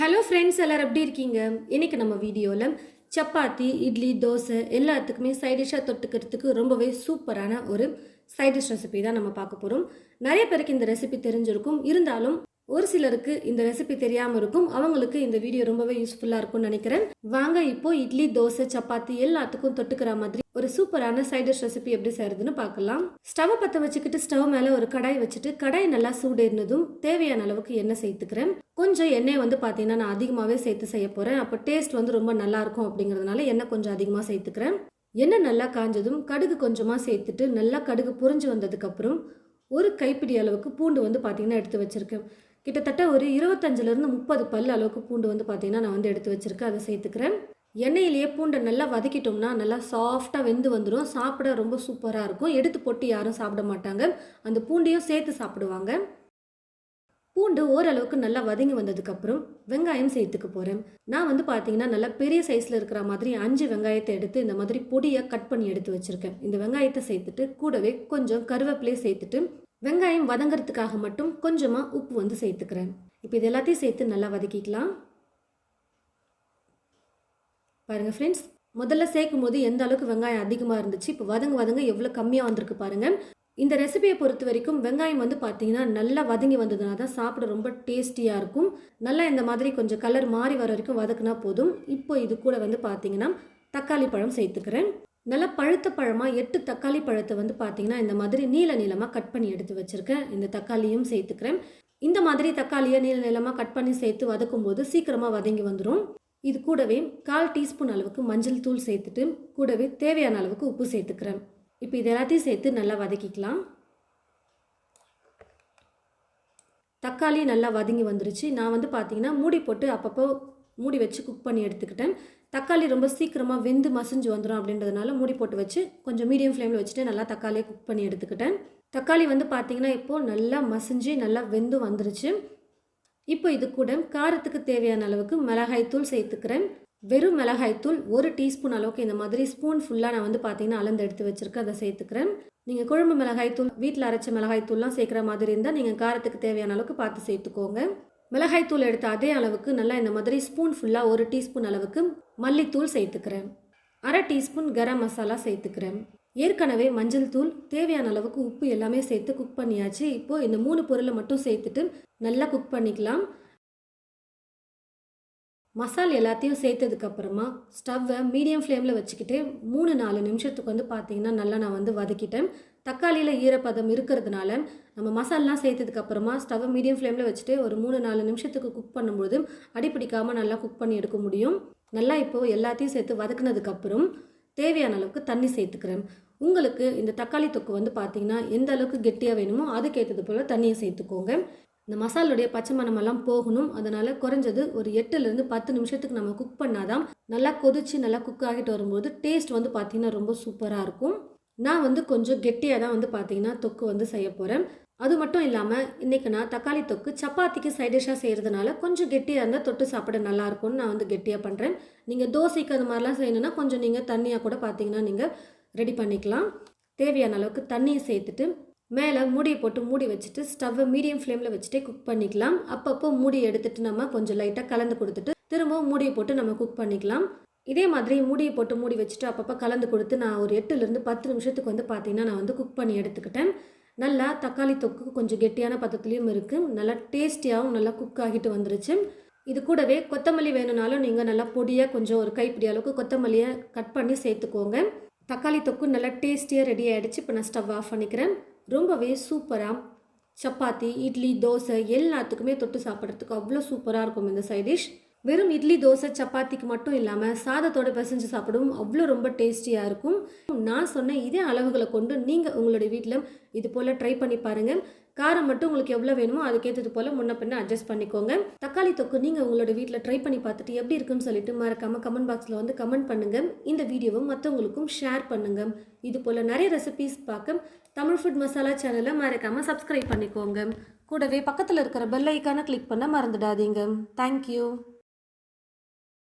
Hello friends, எல்லோரும் எப்படி இருக்கீங்க? இன்றைக்கி நம்ம வீடியோவில் சப்பாத்தி, இட்லி, தோசை எல்லாத்துக்குமே சைட் டிஷ்ஷாக தொட்டுக்கிறதுக்கு ரொம்பவே சூப்பரான ஒரு சைட் டிஷ் ரெசிபி தான் நம்ம பார்க்க போகிறோம். நிறைய பேருக்கு இந்த ரெசிபி தெரிஞ்சிருக்கும். இருந்தாலும் ஒரு சிலருக்கு இந்த ரெசிபி தெரியாமல் இருக்கும். அவங்களுக்கு இந்த வீடியோ ரொம்பவே யூஸ்ஃபுல்லாக இருக்கும்னு நினைக்கிறேன். வாங்க இப்போ இட்லி, தோசை, சப்பாத்தி எல்லாத்துக்கும் தொட்டுக்கிற மாதிரி ஒரு சூப்பரான சைட் டிஷ் ரெசிபி எப்படி செய்யறதுன்னு பார்க்கலாம். ஸ்டவ் பற்ற வச்சுக்கிட்டு ஸ்டவ் மேலே ஒரு கடாய் வச்சுட்டு கடாய் நல்லா சூடேறினதும் தேவையான அளவுக்கு எண்ணெய் சேர்த்துக்கிறேன். கொஞ்சம் எண்ணெய் பார்த்தீங்கன்னா நான் அதிகமாகவே சேர்த்து செய்ய போகிறேன். அப்போ டேஸ்ட் ரொம்ப நல்லா இருக்கும் அப்படிங்கிறதுனால எண்ணெய் கொஞ்சம் அதிகமாக சேர்த்துக்கிறேன். எண்ணெய் நல்லா காஞ்சதும் கடுகு கொஞ்சமாக சேர்த்துட்டு நல்லா கடுகு பொரிஞ்சு வந்ததுக்கப்புறம் ஒரு கைப்பிடி அளவுக்கு பூண்டு பார்த்தீங்கன்னா எடுத்து வச்சுருக்கேன். கிட்டத்தட்ட ஒரு 25லேருந்து 30 பல் அளவுக்கு பூண்டு பார்த்தீங்கன்னா நான் எடுத்து வச்சுருக்கேன். அதை சேர்த்துக்கிறேன். எண்ணெயிலேயே பூண்டை நல்லா வதக்கிட்டோம்னா நல்லா சாஃப்டாக வெந்து வந்துடும். சாப்பிட ரொம்ப சூப்பராக இருக்கும். எடுத்து போட்டு யாரும் சாப்பிட மாட்டாங்க. அந்த பூண்டையும் சேர்த்து சாப்பிடுவாங்க. பூண்டு ஓரளவுக்கு நல்லா வதங்கி வந்ததுக்கப்புறம் வெங்காயம் சேர்த்துக்க போகிறேன். நான் பார்த்தீங்கன்னா நல்லா பெரிய சைஸில் இருக்கிற மாதிரி 5 வெங்காயத்தை எடுத்து இந்த மாதிரி பொடியை கட் பண்ணி எடுத்து வச்சுருக்கேன். இந்த வெங்காயத்தை சேர்த்துட்டு கூடவே கொஞ்சம் கருவேப்பிலையை சேர்த்துட்டு வெங்காயம் வதங்கிறதுக்காக மட்டும் கொஞ்சமாக உப்பு சேர்த்துக்கிறேன். இப்போ இது எல்லாத்தையும் சேர்த்து நல்லா வதக்கிக்கலாம். பாருங்கள் ஃப்ரெண்ட்ஸ், முதல்ல சேர்க்கும் போது எந்த அளவுக்கு வெங்காயம் அதிகமாக இருந்துச்சு, இப்போ வதங்க எவ்வளோ கம்மியாக வந்திருக்கு பாருங்கள். இந்த ரெசிபியை பொறுத்த வரைக்கும் வெங்காயம் பார்த்தீங்கன்னா நல்லா வதங்கி வந்ததுனா தான் சாப்பிட ரொம்ப டேஸ்டியாக இருக்கும். நல்லா இந்த மாதிரி கொஞ்சம் கலர் மாறி வர வரைக்கும் வதக்குனா போதும். இப்போ இது கூட பார்த்தீங்கன்னா தக்காளி பழம் சேர்த்துக்கிறேன். நல்லா பழுத்த பழமாக 8 தக்காளி பழத்தை பார்த்தீங்கன்னா இந்த மாதிரி நீளமாக கட் பண்ணி எடுத்து வச்சுருக்கேன். இந்த தக்காளியும் சேர்த்துக்கிறேன். இந்த மாதிரி தக்காளியை நீளமாக கட் பண்ணி சேர்த்து வதக்கும் போது சீக்கிரமாக வதங்கி வந்துடும். இது கூடவே 1/4 டீஸ்பூன் அளவுக்கு மஞ்சள் தூள் சேர்த்துட்டு கூடவே தேவையான அளவுக்கு உப்பு சேர்த்துக்கிறேன். இப்போ இது எல்லாத்தையும் சேர்த்து நல்லா வதக்கிக்கலாம். தக்காளி நல்லா வதங்கி வந்துருச்சு. நான் பார்த்தீங்கன்னா மூடி போட்டு அப்பப்போ மூடி வச்சு குக் பண்ணி எடுத்துக்கிட்டேன். தக்காளி ரொம்ப சீக்கிரமாக வெந்து மசிஞ்சு வந்துடும் அப்படின்றதுனால மூடி போட்டு வச்சு கொஞ்சம் மீடியம் ஃப்ளேமில் வச்சுட்டு நல்லா தக்காளியை குக் பண்ணி எடுத்துக்கிட்டேன். தக்காளி பார்த்தீங்கன்னா இப்போது நல்லா மசிஞ்சு நல்லா வெந்து வந்துருச்சு. இப்போ இது கூட காரத்துக்கு தேவையான அளவுக்கு மிளகாய்த்தூள் சேர்த்துக்கிறேன். வெறும் மிளகாய்த்தூள் 1 டீஸ்பூன் அளவுக்கு இந்த மாதிரி ஸ்பூன் ஃபுல்லாக நான் பார்த்தீங்கன்னா அளந்து எடுத்து வச்சுருக்கேன். அதை சேர்த்துக்கிறேன். நீங்கள் குழம்பு மிளகாய்த்தூள் வீட்டில் அரைச்ச மிளகாய்த்தூள்லாம் சேர்க்குற மாதிரி இருந்தால் நீங்கள் காரத்துக்கு தேவையான அளவுக்கு பார்த்து சேர்த்துக்கோங்க. மிளகாய்த்தூள் எடுத்த அதே அளவுக்கு நல்லா இந்த மாதிரி ஸ்பூன் ஃபுல்லாக 1 டீஸ்பூன் அளவுக்கு மல்லித்தூள் சேர்த்துக்கிறேன். 1/2 டீஸ்பூன் கரம் மசாலா சேர்த்துக்கிறேன். ஏற்கனவே மஞ்சள் தூள் தேவையான அளவுக்கு உப்பு எல்லாமே சேர்த்து குக் பண்ணியாச்சு. இப்போது இந்த 3 பொருளை மட்டும் சேர்த்துட்டு நல்லா குக் பண்ணிக்கலாம். மசாலா எல்லாத்தையும் சேர்த்ததுக்கப்புறமா ஸ்டவ்வை மீடியம் ஃப்ளேமில் வச்சுக்கிட்டு 3-4 நிமிஷத்துக்கு பார்த்தீங்கன்னா நல்லா நான் வதக்கிட்டேன். தக்காளியில் ஈரப்பதம் இருக்கிறதுனால நம்ம மசாலாம் சேர்த்ததுக்கப்புறமா ஸ்டவ்வை மீடியம் ஃப்ளேமில் வச்சுட்டு ஒரு 3-4 நிமிஷத்துக்கு குக் பண்ணும்போது அடிப்பிடிக்காமல் நல்லா குக் பண்ணி எடுக்க முடியும். நல்லா இப்போது எல்லாத்தையும் சேர்த்து வதக்குனதுக்கப்புறம் தேவையான அளவுக்கு தண்ணி சேர்த்துக்கிறேன். உங்களுக்கு இந்த தக்காளி தொக்கு பார்த்தீங்கன்னா எந்த அளவுக்கு கெட்டியாக வேணுமோ அதுக்கேற்றது போல் தண்ணியை சேர்த்துக்கோங்க. இந்த மசாலுடைய பச்சை மணமெல்லாம் போகணும். அதனால் குறைஞ்சது ஒரு 8லேருந்து 10 நிமிஷத்துக்கு நம்ம குக் பண்ணாதான் நல்லா கொதிச்சு நல்லா குக் ஆகிட்டு வரும்போது டேஸ்ட் பார்த்தீங்கன்னா ரொம்ப சூப்பராக இருக்கும். நான் கொஞ்சம் கெட்டியாக தான் பார்த்தீங்கன்னா தொக்கு செய்ய போகிறேன். அது மட்டும் இல்லாமல் இன்றைக்கி நான் தக்காளி தொக்கு சப்பாத்திக்கு சைட் டிஷ்ஷாக செய்கிறதுனால கொஞ்சம் கெட்டியாக இருந்தால் தொட்டு சாப்பிட நல்லாயிருக்கும்னு நான் கெட்டியாக பண்ணுறேன். நீங்கள் தோசைக்கு அது மாதிரிலாம் செய்யணுன்னா கொஞ்சம் நீங்கள் தண்ணியாக கூட பார்த்தீங்கன்னா நீங்கள் ரெடி பண்ணிக்கலாம். தேவையான அளவுக்கு தண்ணியை சேர்த்துட்டு மேலே மூடியை போட்டு மூடி வச்சுட்டு ஸ்டவ்வை மீடியம் ஃப்ளேமில் வச்சுட்டே குக் பண்ணிக்கலாம். அப்பப்போ மூடி எடுத்துகிட்டு நம்ம கொஞ்சம் லைட்டாக கலந்து கொடுத்துட்டு திரும்பவும் மூடியை போட்டு நம்ம குக் பண்ணிக்கலாம். இதே மாதிரி மூடியை போட்டு மூடி வச்சுட்டு அப்பப்போ கலந்து கொடுத்து நான் ஒரு 8லேருந்து 10 நிமிஷத்துக்கு பார்த்தீங்கன்னா நான் குக் பண்ணி எடுத்துக்கிட்டேன். நல்லா தக்காளி தொக்கு கொஞ்சம் கெட்டியான பதத்துலேயும் இருக்குது. நல்லா டேஸ்டியாகவும் நல்லா குக் ஆகிட்டு வந்துருச்சு. இது கூடவே கொத்தமல்லி வேணும்னாலும் நீங்கள் நல்லா பொடியாக கொஞ்சம் ஒரு கைப்பிடி அளவுக்கு கொத்தமல்லியை கட் பண்ணி சேர்த்துக்கோங்க. தக்காளி தொக்கு நல்லா டேஸ்டியாக ரெடி ஆகிடுச்சு. இப்போ நான் ஸ்டவ் ஆஃப் பண்ணிக்கிறேன். ரொம்பவே சூப்பராக சப்பாத்தி, இட்லி, தோசை எல்லாத்துக்குமே தொட்டு சாப்பிட்றதுக்கு அவ்வளோ சூப்பராக இருக்கும் இந்த சைட் டிஷ். வெறும் இட்லி, தோசை, சப்பாத்திக்கு மட்டும் இல்லாமல் சாதத்தோடு பிசைஞ்சு சாப்பிடவும் அவ்வளோ ரொம்ப டேஸ்டியாக இருக்கும். நான் சொன்ன இதே அளவுகளை கொண்டு நீங்கள் உங்களுடைய வீட்டில் இது போல் ட்ரை பண்ணி பாருங்கள். காரம் மட்டும் உங்களுக்கு எவ்வளோ வேணுமோ அதுக்கேற்றது போல் முன்ன பின்ன அட்ஜஸ்ட் பண்ணிக்கோங்க. தக்காளி தொக்கு நீங்கள் உங்களோட வீட்டில் ட்ரை பண்ணி பார்த்துட்டு எப்படி இருக்குன்னு சொல்லிட்டு மறக்காமல் கமெண்ட் பாக்ஸில் கமெண்ட் பண்ணுங்கள். இந்த வீடியோவை மற்றவங்களுக்கும் ஷேர் பண்ணுங்கள். இது போல் நிறைய ரெசிபீஸ் பார்க்க தமிழ் ஃபுட் மசாலா சேனலை மறக்காமல் சப்ஸ்கிரைப் பண்ணிக்கோங்க. கூடவே பக்கத்தில் இருக்கிற பெல் ஐக்கானை கிளிக் பண்ண மறந்துடாதீங்க. தேங்க்யூ.